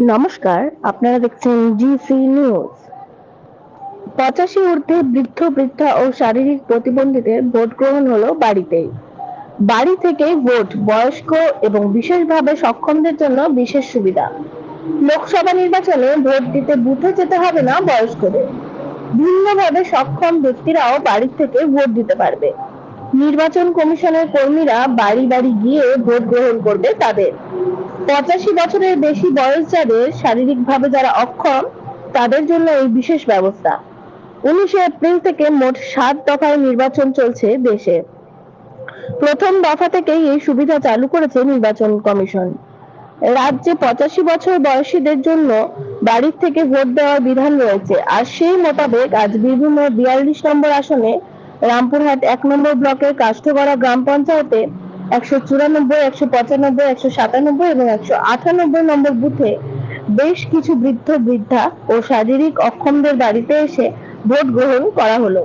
নমস্কার, আপনারা দেখছেন জিসি নিউজ। 85 ঊর্ধ্বে বৃদ্ধ বৃদ্ধা ও শারীরিক প্রতিবন্ধীদের ভোট গ্রহণ হলো বাড়িতেই। বাড়ি থেকেই ভোট বয়স্ক এবং বিশেষভাবে সক্ষমদের জন্য বিশেষ সুবিধা। লোকসভা নির্বাচনে ভোট দিতে বুথে যেতে হবে না বয়স্কদের। ভিন্নভাবে সক্ষম ব্যক্তিরাও বাড়ি থেকে ভোট দিতে পারবে। নির্বাচন কমিশনের কর্মীরা বাড়ি বাড়ি গিয়ে ভোট গ্রহণ করবে তাদের। 85 বছরের বেশি বয়স যাদের, শারীরিকভাবে যারা অক্ষম, তাদের জন্য এই বিশেষ ব্যবস্থা। 19 এপ্রিল থেকে মোট 7 দফায় নির্বাচন চলছে দেশে। প্রথম দফা থেকেই এই সুবিধা চালু করেছে নির্বাচন কমিশন। রাজ্যে 85 বছর বয়সীদের জন্য বাড়ির থেকে ভোট দেওয়ার বিধান রয়েছে। আর সেই মোতাবেক আজ বীরভূমের 42 নম্বর আসনে রামপুরহাট 1 নম্বর ব্লকের কাষ্ঠগড়া গ্রাম পঞ্চায়েতে 194, 195, 197 এবং 198 নম্বর বুথে বেশ কিছু বৃদ্ধ বৃদ্ধা ও শারীরিক অক্ষমদের বাড়িতে এসে ভোট গ্রহণ করা হলো।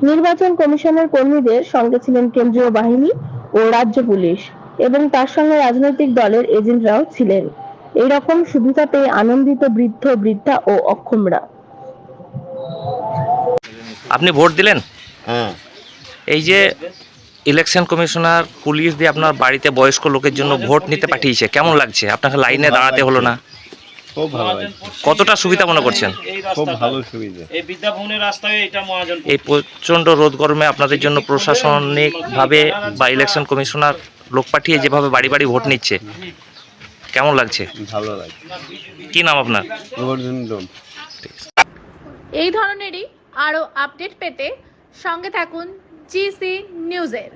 নির্বাচন কমিশনের কর্মীদের সঙ্গে ছিলেন কেন্দ্রীয় বাহিনী ও রাজ্য পুলিশ এবং তার সঙ্গে রাজনৈতিক দলের এজেন্টরাও ছিলেন। এই রকম সুবিধা পেয়ে আনন্দিত বৃদ্ধ বৃদ্ধা ও অক্ষমরা। আপনি ভোট দিলেন? হ্যাঁ, এই যে ইলেকশন কমিশনার পুলিশ দিয়ে আপনার বাড়িতে বয়স্ক লোকের জন্য ভোট নিতে পাঠিয়েছে, কেমন লাগছে? আপনাকে লাইনে দাঁড়াতে হলো না? খুব ভালো লাগছে। কতটা সুবিধা মনে করছেন? খুব ভালো সুবিধা। এই বিদ্যাভবনের রাস্তায় এটা মহাজন। এই প্রচণ্ড রোদ গরমে আপনাদের জন্য প্রশাসনিকভাবে বা ইলেকশন কমিশনার লোক পাঠিয়ে যেভাবে বাড়ি বাড়ি ভোট নিচ্ছে, কেমন লাগছে? ভালো লাগছে। কি নাম আপনার? রবীন্দ্র। এই ধরনেরই আরও আপডেট পেতে সঙ্গে থাকুন জিসি নিউজের।